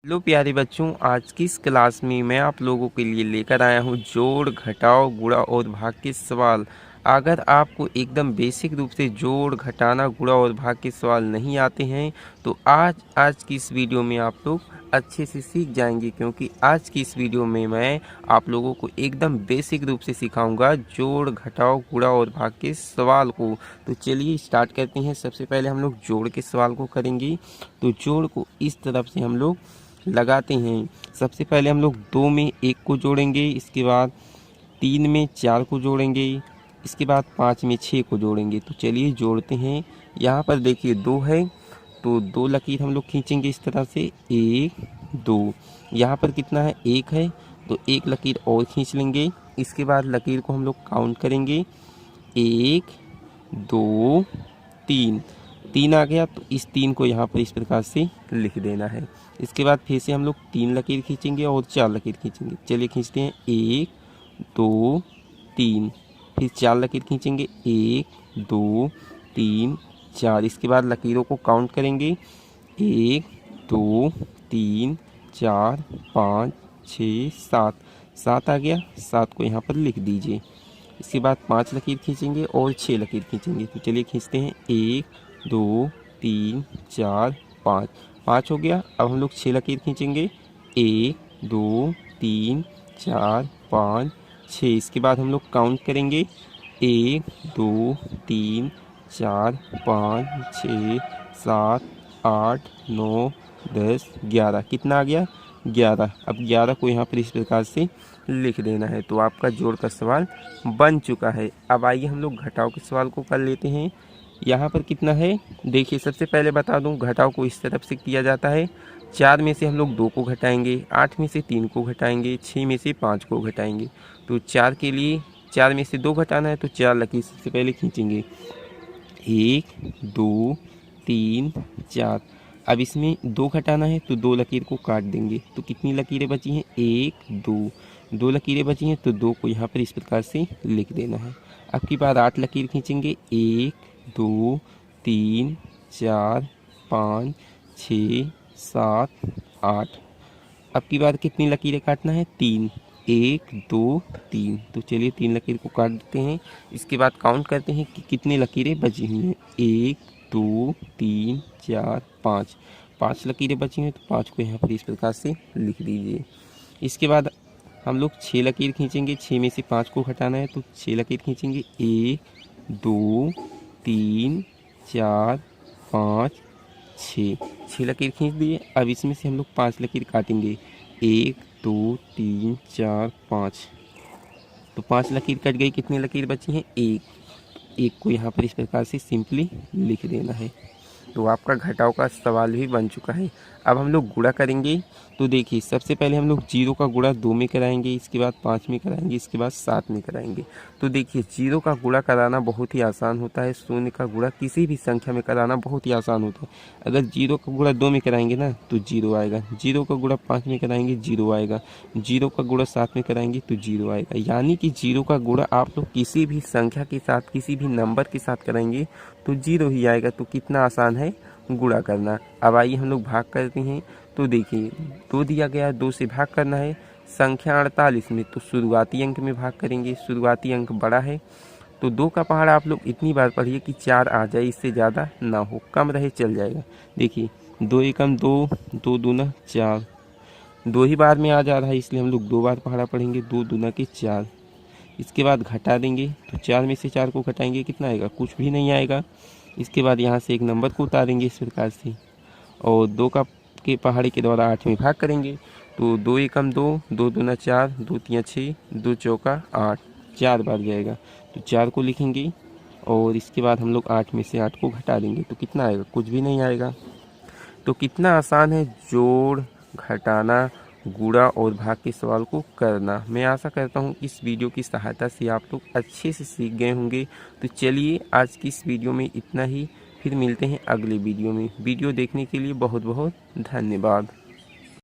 Hello प्यारे बच्चों, आज की इस क्लास में मैं आप लोगों के लिए लेकर आया हूँ जोड़, घटाव, गुणा और भाग के सवाल। अगर आपको एकदम बेसिक रूप से जोड़, घटाना, गुणा और भाग के सवाल नहीं आते हैं तो आज की इस वीडियो में आप लोग अच्छे से सीख जाएंगे, क्योंकि आज की इस वीडियो में मैं आप लोगों को एकदम बेसिक रूप से सिखाऊंगा जोड़, घटाव, गुणा और भाग के सवाल को। तो चलिए स्टार्ट करते हैं। सबसे पहले हम लोग जोड़ के सवाल को करेंगे। तो जोड़ को इस तरफ से हम लोग लगाते हैं। सबसे पहले हम लोग 2 में 1 को जोड़ेंगे, इसके बाद 3 में 4 को जोड़ेंगे, इसके बाद 5 में 6 को जोड़ेंगे। तो चलिए जोड़ते हैं। यहाँ पर देखिए 2 है तो 2 लकीर हम लोग खींचेंगे इस तरह से, 1 2। यहाँ पर कितना है, 1 है तो 1 लकीर और खींच लेंगे। इसके बाद लकीर को हम लोग काउंट करेंगे, 1 2 3। 3 आ गया तो इस 3 को यहाँ पर इस प्रकार से लिख देना है। इसके बाद फिर से हम लोग 3 लकीर खींचेंगे और 4 लकीर खींचेंगे। चलिए खींचते हैं, 1 2 3। फिर 4 लकीर खींचेंगे, 1 2 3 4। इसके बाद लकीरों को काउंट करेंगे, 1 2 3 4 5 6 7। 7 आ गया, 7 को यहाँ पर लिख दीजिए। इसके बाद 5 लकीर खींचेंगे और 6 लकीर खींचेंगे। तो चलिए खींचते हैं, 1 2 3 4 5। 5 हो गया। अब हम लोग 6 लकीर खींचेंगे, 1 2 3 4 5 6। इसके बाद हम लोग काउंट करेंगे, 1 2 3 4 5 6 7 8 9 10 11। कितना आ गया, 11। अब 11 को यहाँ पर इस प्रकार से लिख देना है। तो आपका जोड़ का सवाल बन चुका है। अब आइए हम लोग घटाव के सवाल को कर लेते हैं। यहाँ पर कितना है, देखिए सबसे पहले बता दूं, घटाव को इस तरफ से किया जाता है। 4 में से हम लोग 2 को घटाएंगे, 8 में से 3 को घटाएंगे, 6 में से 5 को घटाएंगे। तो 4 के लिए 4 में से 2 घटाना है तो 4 लकीर सबसे पहले खींचेंगे, 1 2 3 4। अब इसमें 2 घटाना है तो 2 लकीर को काट देंगे। तो कितनी लकीरें बची हैं, 1 2। 2 लकीरें बची हैं तो 2 को यहाँ पर इस प्रकार से लिख देना है। अब की बार 8 लकीर खींचेंगे, 1 2 3 4 5 6 7 8। अब की बार कितनी लकीरें काटना है, 3। 1 2 3। तो चलिए 3 लकीर को काट देते हैं। इसके बाद काउंट करते हैं कि कितनी लकीरें बची हुई हैं, 1 2 3 4 5। 5 लकीरें बची हैं तो 5 को यहाँ पर इस प्रकार से लिख दीजिए। इसके बाद हम लोग 6 लकीर खींचेंगे, 6 में से 5 को घटाना है तो 6 लकीर खींचेंगे, 1 2 3 4 5 6। 6 लकीर खींच दिए। अब इसमें से हम लोग 5 लकीर काटेंगे, 1 2 3 4 5। तो 5 लकीर कट गई, कितनी लकीर बची हैं, 1। 1 को यहाँ पर इस प्रकार से सिंपली लिख देना है। तो आपका घटाव का सवाल भी बन चुका है। अब हम लोग गुणा करेंगे। तो देखिए सबसे पहले हम लोग 0 का गुणा 2 में कराएंगे, इसके बाद 5 में कराएंगे, इसके बाद 7 में कराएंगे। तो देखिए 0 का गुणा कराना बहुत ही आसान होता है, 0 का गुणा किसी भी संख्या में कराना बहुत ही आसान होता है। अगर 0 का गुणा 2 में कराएंगे ना तो 0 आएगा, 0 का गुणा 5 में कराएंगे 0 आएगा, 0 का गुणा 7 में कराएंगे तो 0 आएगा। यानी कि 0 का गुणा आप लोग किसी भी संख्या के साथ, किसी भी नंबर के साथ कराएंगे तो 0 ही आएगा। तो कितना आसान है गुणा करना। अब आइए हम लोग भाग करते हैं। तो देखिए 2 दिया गया, 2 से भाग करना है। संख्या 48 में तो शुरुआती अंक में भाग करेंगे, शुरुआती अंक बड़ा है तो 2 का पहाड़ आप लोग इतनी बार पढ़िए कि 4 आ जाए, इससे ज़्यादा ना हो, कम रहे चल जाएगा। देखिए 2 एकम 2, 2 दूना 4, 2 ही बार में आ जा रहा है इसलिए हम लोग 2 बार पहाड़ा पढ़ेंगे, 2 दूना के 4। इसके बाद घटा देंगे तो 4 में से 4 को घटाएंगे, कितना आएगा, कुछ भी नहीं आएगा। इसके बाद यहाँ से एक नंबर को उतारेंगे इस प्रकार से और 2 का के पहाड़े के द्वारा 8 में भाग करेंगे। तो 2 एकम 2, 2 दूना 4, 2 तिया 6, 2 चौका 8, 4 बार जाएगा तो 4 को लिखेंगे और इसके बाद हम लोग 8 में से 8 को घटा देंगे तो कितना आएगा, कुछ भी नहीं आएगा। तो कितना आसान है जोड़, घटाना, गुणा और भाग के सवाल को करना। मैं आशा करता हूँ इस वीडियो की सहायता से आप लोग अच्छे से सीख गए होंगे। तो चलिए आज की इस वीडियो में इतना ही, फिर मिलते हैं अगले वीडियो में। वीडियो देखने के लिए बहुत बहुत धन्यवाद।